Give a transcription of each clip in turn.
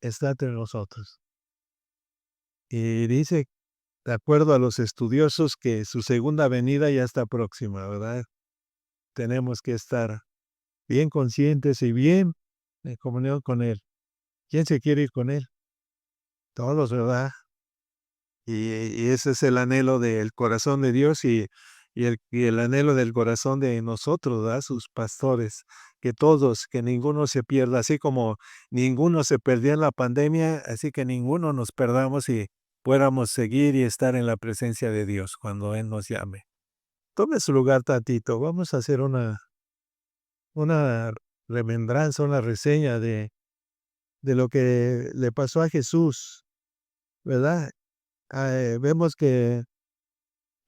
está entre nosotros. Y dice, de acuerdo a los estudiosos, que su segunda venida ya está próxima, ¿verdad? Tenemos que estar bien conscientes y bien en comunión con Él. ¿Quién se quiere ir con Él? Todos, ¿verdad? Y ese es el anhelo del corazón de Dios y el anhelo del corazón de nosotros, ¿verdad? Sus pastores, que todos, que ninguno se pierda, así como ninguno se perdió en la pandemia, así que ninguno nos perdamos y puéramos seguir y estar en la presencia de Dios cuando Él nos llame. Tome su lugar tantito, vamos a hacer una remembranza, una reseña de lo que le pasó a Jesús, ¿verdad? Vemos que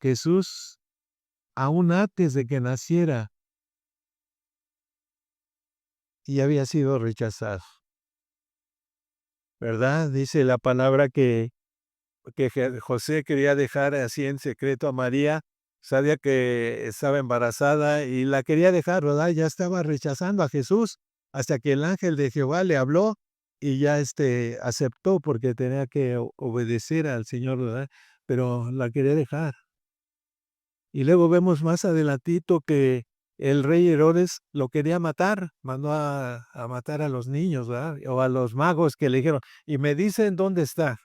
Jesús, aún antes de que naciera, ya había sido rechazado, ¿verdad? Dice la palabra que José quería dejar así en secreto a María, sabía que estaba embarazada y la quería dejar, ¿verdad? Ya estaba rechazando a Jesús hasta que el ángel de Jehová le habló y ya aceptó porque tenía que obedecer al Señor, ¿verdad? Pero la quería dejar. Y luego vemos más adelantito que el rey Herodes lo quería matar, mandó a matar a los niños, ¿verdad? O a los magos que le dijeron, y me dicen dónde está,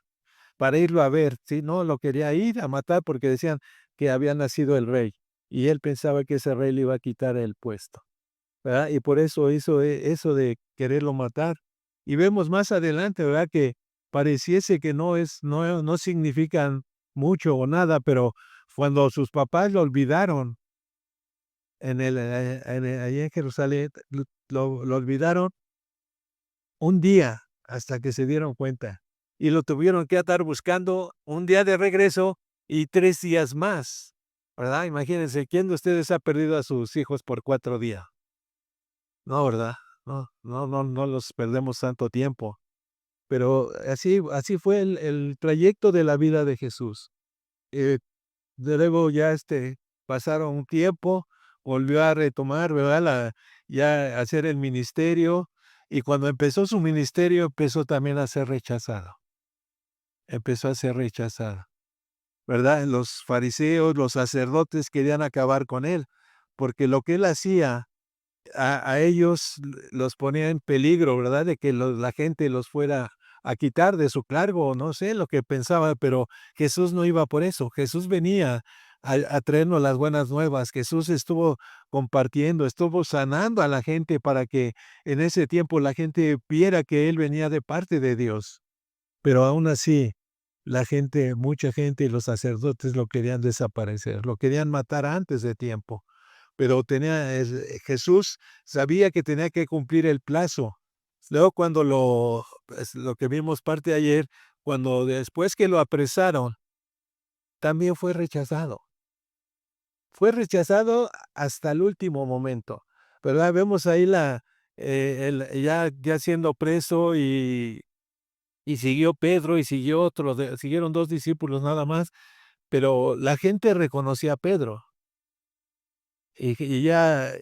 para irlo a ver. Sí, no, lo quería ir a matar porque decían que había nacido el rey, y él pensaba que ese rey le iba a quitar el puesto, ¿verdad? Y por eso hizo eso de quererlo matar. Y vemos más adelante, ¿verdad? Que pareciese que no significan mucho o nada, pero cuando sus papás lo olvidaron allí en Jerusalén, lo olvidaron un día hasta que se dieron cuenta, y lo tuvieron que estar buscando un día de regreso y 3 días más, ¿verdad? Imagínense, ¿quién de ustedes ha perdido a sus hijos por 4 días? No, ¿verdad? No, no, no, no los perdemos tanto tiempo, pero así fue el trayecto de la vida de Jesús. Eh, de luego ya, pasaron un tiempo, volvió a retomar, ¿verdad? Ya hacer el ministerio, y cuando empezó su ministerio, empezó también a ser rechazado, empezó a ser rechazado, ¿verdad? Los fariseos, los sacerdotes querían acabar con él, porque lo que él hacía a ellos los ponía en peligro, ¿verdad? De que la gente los fuera a quitar de su cargo, no sé lo que pensaba, pero Jesús no iba por eso. Jesús venía a traernos las buenas nuevas. Jesús estuvo compartiendo, estuvo sanando a la gente para que en ese tiempo la gente viera que Él venía de parte de Dios. Pero aún así, mucha gente y los sacerdotes lo querían desaparecer, lo querían matar antes de tiempo. Pero Jesús sabía que tenía que cumplir el plazo. Luego cuando lo que vimos parte de ayer, cuando después que lo apresaron, también fue rechazado. Fue rechazado hasta el último momento, ¿verdad? Vemos ahí ya siendo preso, y siguió Pedro y siguió siguieron 2 discípulos nada más, pero la gente reconocía a Pedro, y ya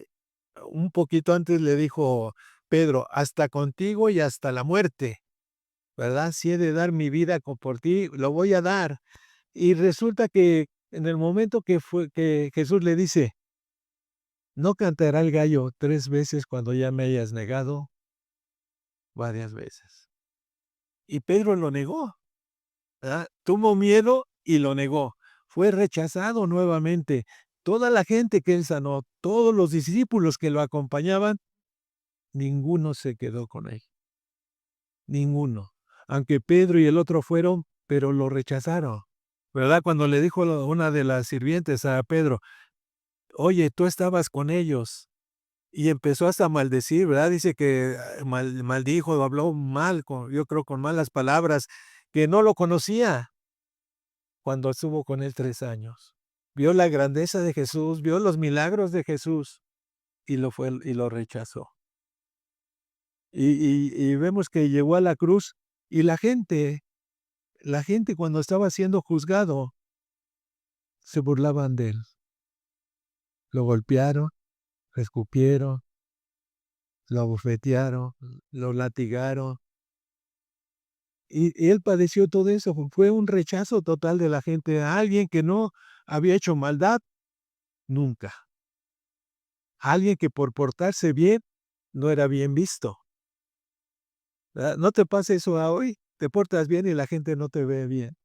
un poquito antes le dijo Pedro: "Hasta contigo y hasta la muerte, ¿verdad? Si he de dar mi vida por ti, lo voy a dar". Y resulta que en el momento que Jesús le dice: "No cantará el gallo 3 veces cuando ya me hayas negado varias veces". Y Pedro lo negó, ¿verdad? Tuvo miedo y lo negó. Fue rechazado nuevamente. Toda la gente que él sanó, todos los discípulos que lo acompañaban, ninguno se quedó con él. Ninguno. Aunque Pedro y el otro fueron, pero lo rechazaron, ¿verdad? Cuando le dijo una de las sirvientes a Pedro: "Oye, tú estabas con ellos", y empezó hasta a maldecir, ¿verdad? Dice que maldijo, habló mal, yo creo con malas palabras, que no lo conocía cuando estuvo con él 3 años. Vio la grandeza de Jesús, vio los milagros de Jesús y lo rechazó. Y vemos que llegó a la cruz y la gente cuando estaba siendo juzgado, se burlaban de él. Lo golpearon, lo escupieron, lo abofetearon, lo latigaron, y él padeció todo eso, fue un rechazo total de la gente, a alguien que no había hecho maldad nunca, alguien que por portarse bien no era bien visto, ¿verdad? ¿No te pasa eso a hoy? Te portas bien y la gente no te ve bien.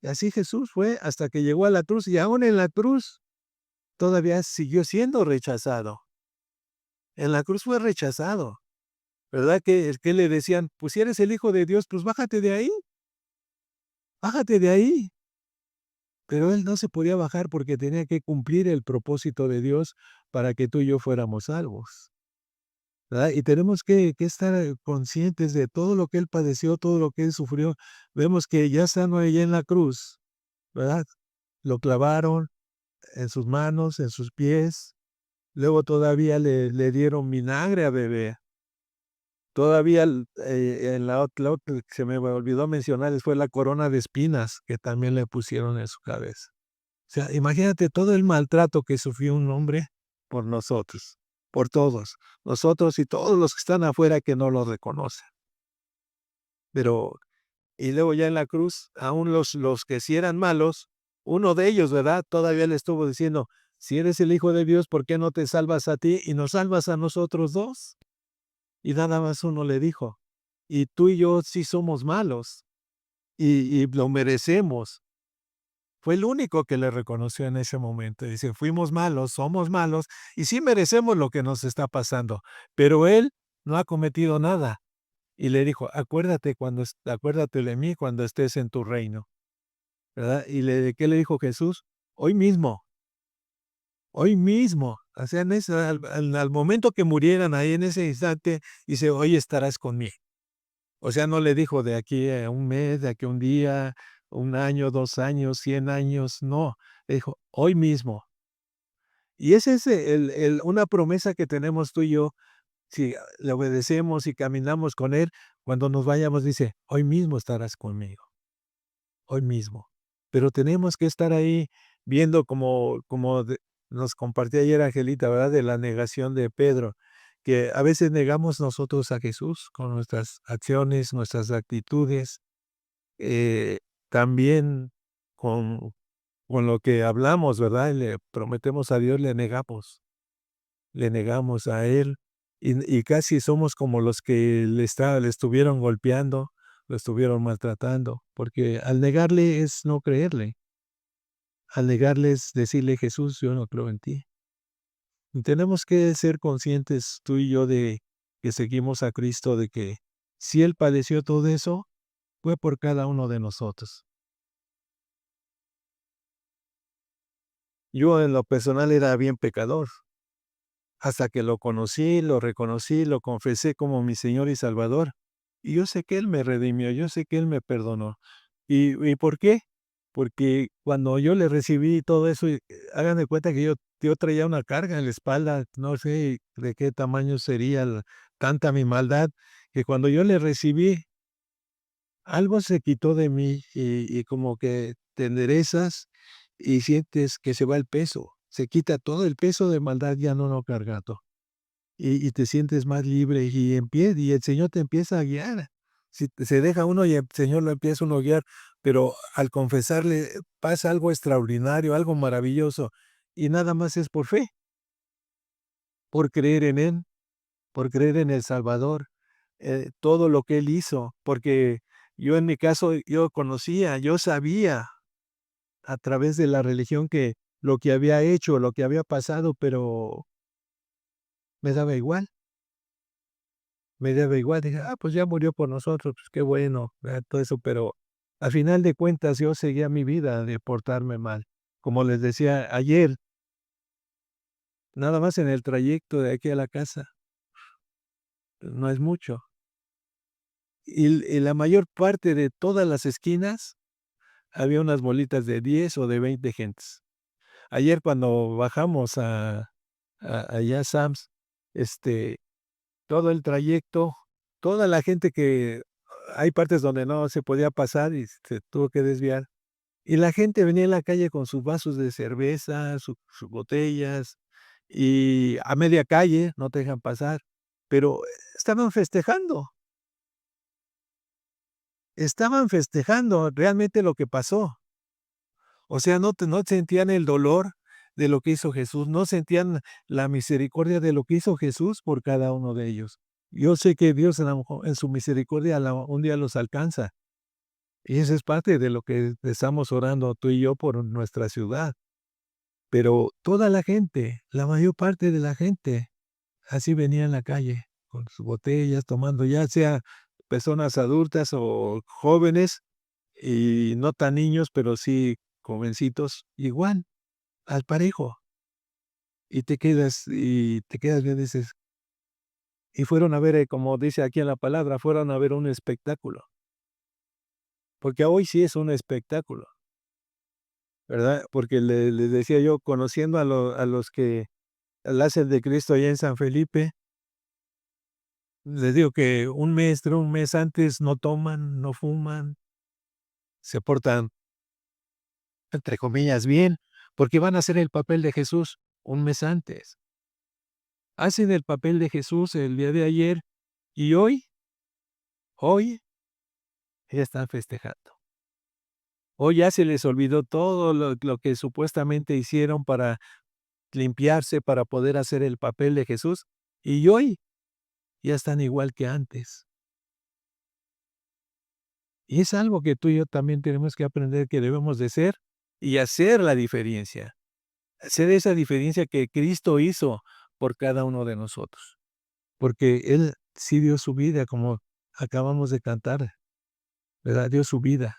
Y así Jesús fue hasta que llegó a la cruz, y aún en la cruz todavía siguió siendo rechazado. En la cruz fue rechazado, ¿verdad? Que le decían: "Pues si eres el Hijo de Dios, pues bájate de ahí, bájate de ahí". Pero él no se podía bajar porque tenía que cumplir el propósito de Dios para que tú y yo fuéramos salvos, ¿verdad? Y tenemos que estar conscientes de todo lo que él padeció, todo lo que él sufrió. Vemos que ya estando allá en la cruz, ¿verdad? Lo clavaron en sus manos, en sus pies, luego todavía le dieron vinagre a beber. Todavía en la otra que se me olvidó mencionarles fue la corona de espinas que también le pusieron en su cabeza. O sea, imagínate todo el maltrato que sufrió un hombre por nosotros, por todos, nosotros y todos los que están afuera que no lo reconocen. Pero, y luego ya en la cruz, aún los que sí eran malos, uno de ellos, ¿verdad? Todavía le estuvo diciendo: "Si eres el Hijo de Dios, ¿por qué no te salvas a ti y nos salvas a nosotros dos?". Y nada más uno le dijo: "Y tú y yo sí somos malos, y lo merecemos". Fue el único que le reconoció en ese momento. Dice: "Fuimos malos, somos malos, y sí merecemos lo que nos está pasando, pero él no ha cometido nada". Y le dijo: Acuérdate de mí cuando estés en tu reino", ¿verdad? ¿Qué le dijo Jesús? Hoy mismo, hoy mismo. O sea, en ese al momento que murieran ahí en ese instante, dice: "Hoy estarás conmigo". O sea, no le dijo de aquí a un mes, de aquí a un día, un año, 2 años, 100 años, no. Le dijo: "Hoy mismo". Y ese es una promesa que tenemos tú y yo, si le obedecemos y caminamos con Él, cuando nos vayamos, dice: "Hoy mismo estarás conmigo, hoy mismo". Pero tenemos que estar ahí viendo como nos compartía ayer Angelita, ¿verdad? De la negación de Pedro, que a veces negamos nosotros a Jesús con nuestras acciones, nuestras actitudes, eh, también con lo que hablamos, ¿verdad? Le prometemos a Dios, le negamos a Él, y casi somos como los que le estuvieron golpeando, lo estuvieron maltratando, porque al negarle es no creerle, al negarle es decirle: "Jesús, yo no creo en ti". Y tenemos que ser conscientes tú y yo de que seguimos a Cristo, de que si Él padeció todo eso, fue por cada uno de nosotros. Yo en lo personal era bien pecador. Hasta que lo conocí, lo reconocí, lo confesé como mi Señor y Salvador. Y yo sé que Él me redimió, yo sé que Él me perdonó. ¿Y por qué? Porque cuando yo le recibí todo eso, hagan de cuenta que yo traía una carga en la espalda, no sé de qué tamaño sería tanta mi maldad, que cuando yo le recibí, algo se quitó de mí y como que te enderezas y sientes que se va el peso, se quita todo el peso de maldad, ya no lo cargado. Y te sientes más libre y el Señor te empieza a guiar. Si se deja uno y el Señor lo empieza uno a guiar, pero al confesarle pasa algo extraordinario, algo maravilloso, y nada más es por fe, por creer en Él, por creer en el Salvador, todo lo que Él hizo, porque yo en mi caso, yo conocía, yo sabía a través de la religión que lo que había hecho, lo que había pasado, pero me daba igual. Me daba igual, dije: "Ah, pues ya murió por nosotros, pues qué bueno", ¿verdad? Todo eso, pero a final de cuentas yo seguía mi vida de portarme mal. Como les decía ayer, nada más en el trayecto de aquí a la casa, no es mucho. Y la mayor parte de todas las esquinas había unas bolitas de 10 o de 20 gentes. Ayer cuando bajamos allá a Sam's, este, todo el trayecto, toda la gente que hay partes donde no se podía pasar y se tuvo que desviar. Y la gente venía en la calle con sus vasos de cerveza, sus botellas, y a media calle no te dejan pasar, pero estaban festejando. estaban festejando realmente lo que pasó. O sea, no sentían el dolor de lo que hizo Jesús, no sentían la misericordia de lo que hizo Jesús por cada uno de ellos. Yo sé que Dios en su misericordia un día los alcanza, y eso es parte de lo que estamos orando tú y yo por nuestra ciudad. Pero toda la gente, la mayor parte de la gente, así venía en la calle, con sus botellas, tomando, ya sea personas adultas o jóvenes, y no tan niños, pero sí jovencitos, igual, al parejo. Y te quedas viendo y dices, y fueron a ver, como dice aquí en la palabra, fueron a ver un espectáculo, porque hoy sí es un espectáculo, ¿verdad? Porque les decía yo, conociendo a los que la hacen de Cristo allá en San Felipe, les digo que un mes antes no toman, no fuman, se portan, entre comillas, bien, porque van a hacer el papel de Jesús un mes antes. Hacen el papel de Jesús el día de ayer y hoy ya están festejando. Hoy ya se les olvidó todo lo que supuestamente hicieron para limpiarse, para poder hacer el papel de Jesús, y hoy ya están igual que antes. Y es algo que tú y yo también tenemos que aprender que debemos de ser y hacer la diferencia. Hacer esa diferencia que Cristo hizo por cada uno de nosotros. Porque Él sí dio su vida, como acabamos de cantar, ¿verdad? Dio su vida.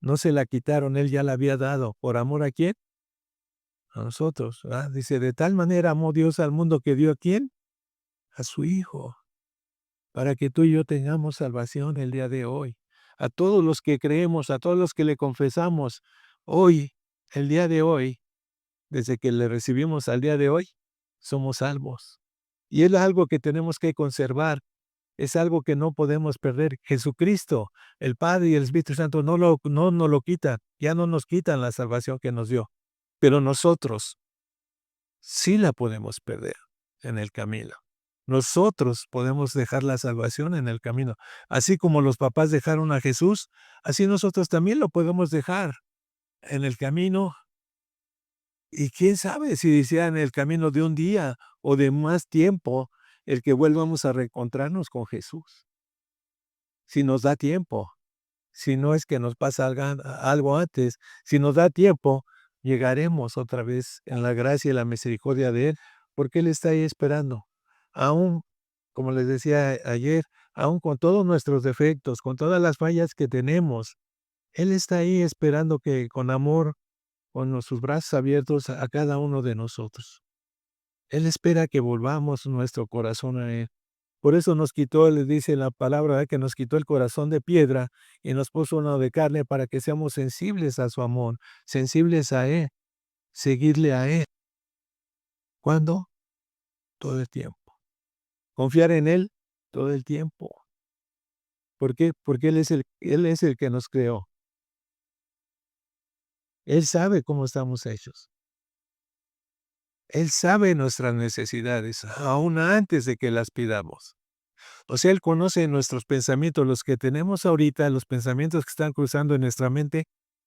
No se la quitaron, Él ya la había dado. ¿Por amor a quién? A nosotros, ¿verdad? Dice, de tal manera amó Dios al mundo que dio a quién? A su Hijo, para que tú y yo tengamos salvación el día de hoy. A todos los que creemos, a todos los que le confesamos, hoy, el día de hoy, desde que le recibimos al día de hoy, somos salvos. Y es algo que tenemos que conservar, es algo que no podemos perder. Jesucristo, el Padre y el Espíritu Santo no nos lo quitan, ya no nos quitan la salvación que nos dio, pero nosotros sí la podemos perder en el camino. Nosotros podemos dejar la salvación en el camino. Así como los papás dejaron a Jesús, así nosotros también lo podemos dejar en el camino. Y quién sabe si sea en el camino de un día o de más tiempo el que vuelvamos a reencontrarnos con Jesús. Si nos da tiempo, si no es que nos pasa algo antes, si nos da tiempo, llegaremos otra vez en la gracia y la misericordia de Él, porque Él está ahí esperando. Aún, como les decía ayer, aún con todos nuestros defectos, con todas las fallas que tenemos, Él está ahí esperando que con amor, con sus brazos abiertos a cada uno de nosotros. Él espera que volvamos nuestro corazón a Él. Por eso nos quitó, les dice la palabra, ¿verdad? Que nos quitó el corazón de piedra y nos puso uno de carne para que seamos sensibles a su amor, sensibles a Él, seguirle a Él. ¿Cuándo? Todo el tiempo. Confiar en Él todo el tiempo. ¿Por qué? Porque Él es el que nos creó. Él sabe cómo estamos hechos. Él sabe nuestras necesidades, aún antes de que las pidamos. O sea, Él conoce nuestros pensamientos, los que tenemos ahorita, los pensamientos que están cruzando en nuestra mente,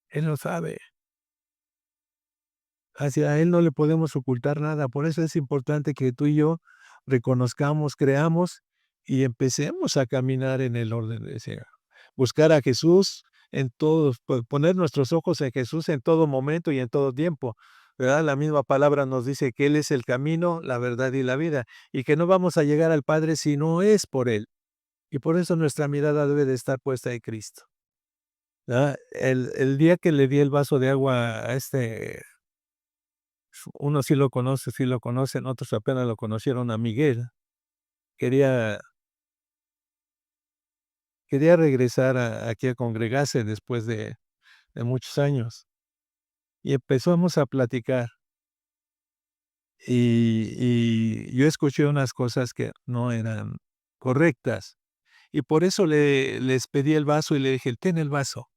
Él lo sabe. Hacia Él no le podemos ocultar nada. Por eso es importante que tú y yo reconozcamos, creamos y empecemos a caminar en el orden de ese. Buscar a Jesús en todos, poner nuestros ojos en Jesús en todo momento y en todo tiempo. ¿Verdad? La misma palabra nos dice que Él es el camino, la verdad y la vida, y que no vamos a llegar al Padre si no es por Él. Y por eso nuestra mirada debe de estar puesta en Cristo. ¿Verdad? El día que le di el vaso de agua a unos sí lo conocen, otros apenas lo conocieron, a Miguel. Quería quería regresar aquí a congregarse después de muchos años, y empezamos a platicar, y yo escuché unas cosas que no eran correctas, y por eso les pedí el vaso y le dije: ten el vaso,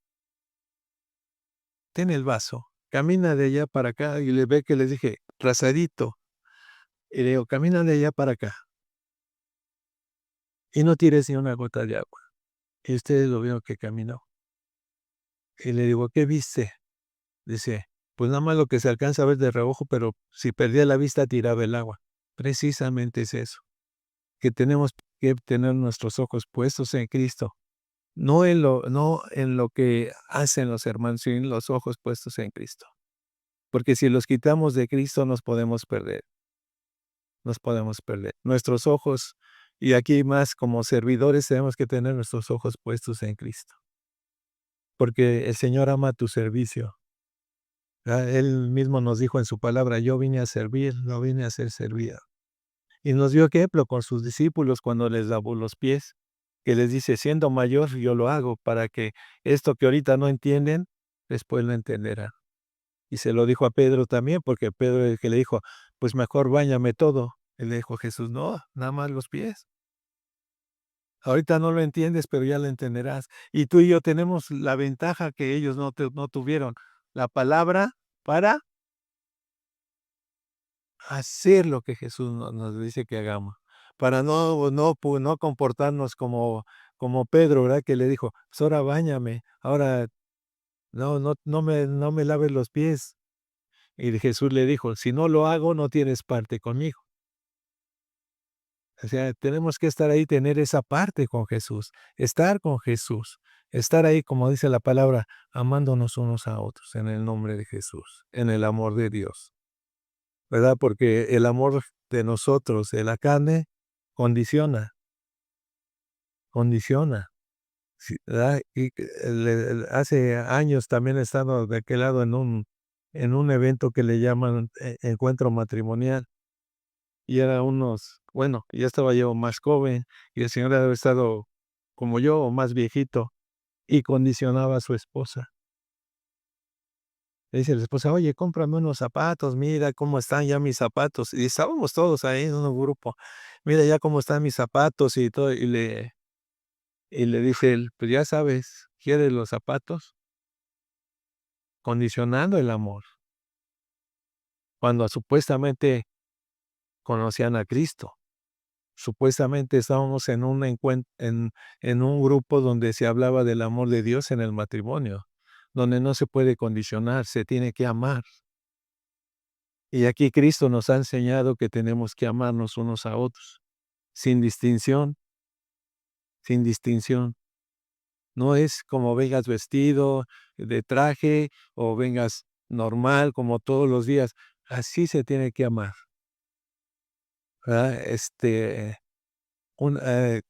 camina de allá para acá", y le ve que les dije: "Trazadito", y le digo: "Camina de allá para acá, y no tires ni una gota de agua". Y ustedes lo vieron que caminó. Y le digo: "¿Qué viste?". Dice: "Pues nada más lo que se alcanza a ver de reojo, pero si perdía la vista tiraba el agua". Precisamente es eso, que tenemos que tener nuestros ojos puestos en Cristo, no en lo que hacen los hermanos, sino en los ojos puestos en Cristo. Porque si los quitamos de Cristo nos podemos perder, nos podemos perder. Nuestros ojos, y aquí más como servidores tenemos que tener nuestros ojos puestos en Cristo, porque el Señor ama tu servicio. Él mismo nos dijo en su palabra: "Yo vine a servir, no vine a ser servido". Y nos dio ejemplo con sus discípulos cuando les lavó los pies, que les dice: "Siendo mayor, yo lo hago para que esto que ahorita no entienden, después lo entenderán". Y se lo dijo a Pedro también, porque Pedro el que le dijo: "Pues mejor báñame todo". Y le dijo Jesús: "No, nada más los pies. Ahorita no lo entiendes, pero ya lo entenderás". Y tú y yo tenemos la ventaja que ellos no tuvieron, la palabra para hacer lo que Jesús nos dice que hagamos, para no comportarnos como Pedro, ¿verdad? Que le dijo: "Pues ahora báñame, ahora no me laves los pies". Y Jesús le dijo: "Si no lo hago, no tienes parte conmigo". O sea, tenemos que estar ahí, tener esa parte con Jesús, estar con Jesús, estar ahí, como dice la palabra, amándonos unos a otros en el nombre de Jesús, en el amor de Dios, ¿verdad? Porque el amor de nosotros, de la carne, condiciona, condiciona, sí, ¿verdad? Y hace años también he estado de aquel lado en un evento que le llaman encuentro matrimonial. Y era bueno, ya estaba yo más joven, y el señor había estado como yo, o más viejito, y condicionaba a su esposa. Le dice a la esposa: "Oye, cómprame unos zapatos, mira cómo están ya mis zapatos". Y estábamos todos ahí en un grupo. "Mira ya cómo están mis zapatos", y todo, y le dice él: "Pues ya sabes, ¿quieres los zapatos?". Condicionando el amor, cuando supuestamente conocían a Cristo. Supuestamente estábamos en un grupo donde se hablaba del amor de Dios en el matrimonio, donde no se puede condicionar, se tiene que amar. Y aquí Cristo nos ha enseñado que tenemos que amarnos unos a otros, sin distinción, sin distinción. No es como vengas vestido de traje o vengas normal como todos los días. Así se tiene que amar, ¿verdad?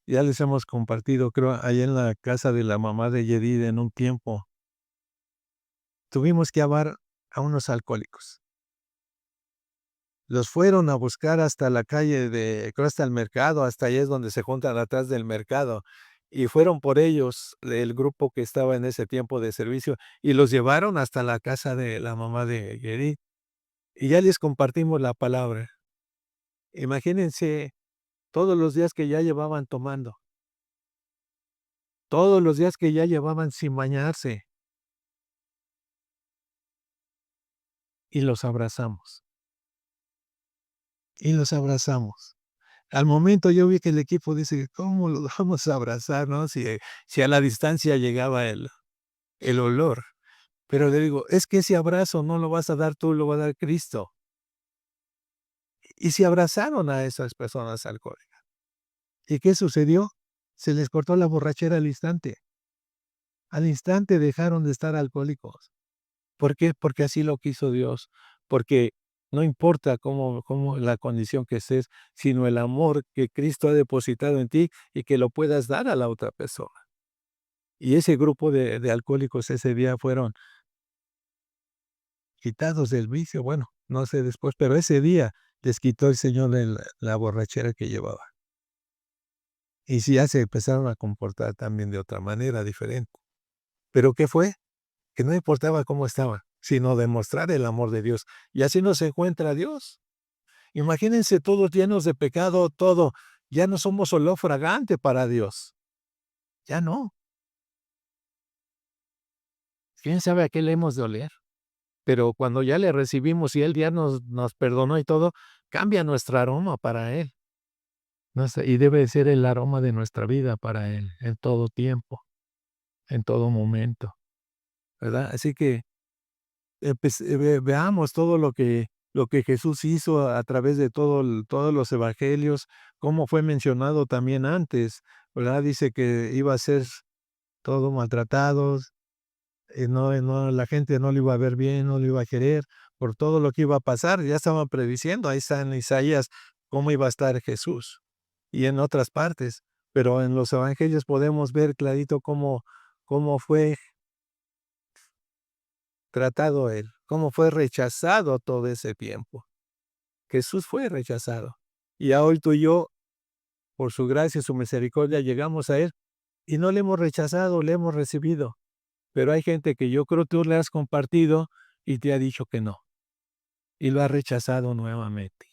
Ya les hemos compartido, creo, allá en la casa de la mamá de Yedid en un tiempo, tuvimos que amar a unos alcohólicos. Los fueron a buscar hasta la calle creo hasta el mercado, hasta allá es donde se juntan atrás del mercado, y fueron por ellos, el grupo que estaba en ese tiempo de servicio, y los llevaron hasta la casa de la mamá de Yedid, y ya les compartimos la palabra. Imagínense todos los días que ya llevaban tomando, todos los días que ya llevaban sin bañarse. Y los abrazamos, y los abrazamos. Al momento yo vi que el equipo dice: "¿Cómo los vamos a abrazar?", ¿no? Si a la distancia llegaba el olor. Pero le digo: "Es que ese abrazo no lo vas a dar tú, lo va a dar Cristo". Y se abrazaron a esas personas alcohólicas. ¿Y qué sucedió? Se les cortó la borrachera al instante. Al instante dejaron de estar alcohólicos. ¿Por qué? Porque así lo quiso Dios, porque no importa cómo la condición que estés, sino el amor que Cristo ha depositado en ti y que lo puedas dar a la otra persona. Y ese grupo de alcohólicos ese día fueron quitados del vicio, bueno, no sé después, pero ese día les quitó el Señor la borrachera que llevaba. Y sí, ya se empezaron a comportar también de otra manera diferente. ¿Pero qué fue? Que no importaba cómo estaban, sino demostrar el amor de Dios. Y así nos encuentra Dios. Imagínense todos llenos de pecado, todo. Ya no somos olor fragante para Dios. Ya no. ¿Quién sabe a qué le hemos de oler? Pero cuando ya le recibimos y Él ya nos perdonó y todo, cambia nuestro aroma para Él. Y debe de ser el aroma de nuestra vida para Él, en todo tiempo, en todo momento. ¿verdad? Así que veamos todo lo que Jesús hizo a través de todos los evangelios, cómo fue mencionado también antes, ¿verdad? Dice que iba a ser todo maltratado, no, la gente no lo iba a ver bien, no lo iba a querer, por todo lo que iba a pasar, ya estaban prediciendo, ahí está en Isaías cómo iba a estar Jesús, y en otras partes, pero en los evangelios podemos ver clarito cómo fue tratado él, cómo fue rechazado todo ese tiempo. Jesús fue rechazado. Y a hoy tú y yo, por su gracia y su misericordia, llegamos a él y no le hemos rechazado, le hemos recibido. Pero hay gente que yo creo tú le has compartido y te ha dicho que no. Y lo ha rechazado nuevamente,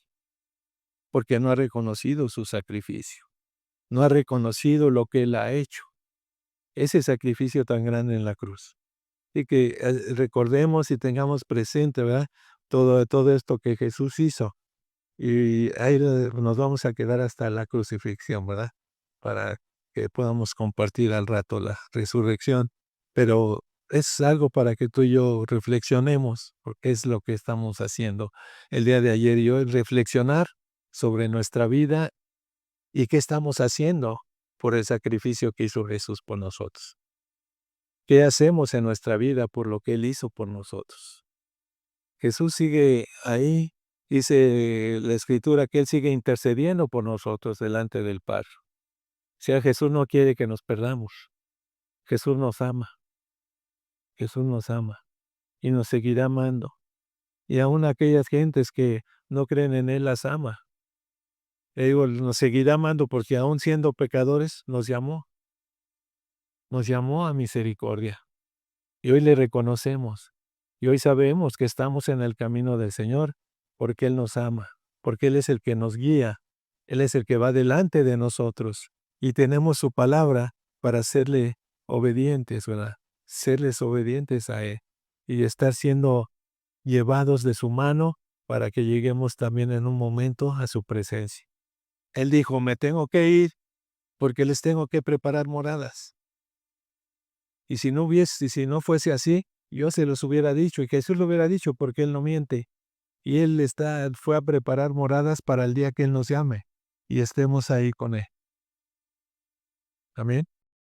porque no ha reconocido su sacrificio. No ha reconocido lo que él ha hecho. Ese sacrificio tan grande en la cruz. Y que recordemos y tengamos presente, ¿verdad? Todo esto que Jesús hizo. Y ahí nos vamos a quedar hasta la crucifixión, ¿verdad? Para que podamos compartir al rato la resurrección. Pero es algo para que tú y yo reflexionemos, porque es lo que estamos haciendo el día de ayer y hoy, reflexionar sobre nuestra vida y qué estamos haciendo por el sacrificio que hizo Jesús por nosotros. ¿Qué hacemos en nuestra vida por lo que Él hizo por nosotros? Jesús sigue ahí, dice la Escritura que Él sigue intercediendo por nosotros delante del Padre. O sea, Jesús no quiere que nos perdamos. Jesús nos ama. Jesús nos ama y nos seguirá amando. Y aún aquellas gentes que no creen en Él las ama. Le digo, nos seguirá amando porque aún siendo pecadores nos llamó a misericordia. Y hoy le reconocemos. Y hoy sabemos que estamos en el camino del Señor porque Él nos ama, porque Él es el que nos guía, Él es el que va delante de nosotros y tenemos su palabra para serle obedientes, ¿verdad? Serles obedientes a Él y estar siendo llevados de su mano para que lleguemos también en un momento a su presencia. Él dijo, me tengo que ir porque les tengo que preparar moradas. Y si no fuese así, yo se los hubiera dicho, y Jesús lo hubiera dicho, porque Él no miente. Y Él fue a preparar moradas para el día que Él nos llame, y estemos ahí con Él. Amén.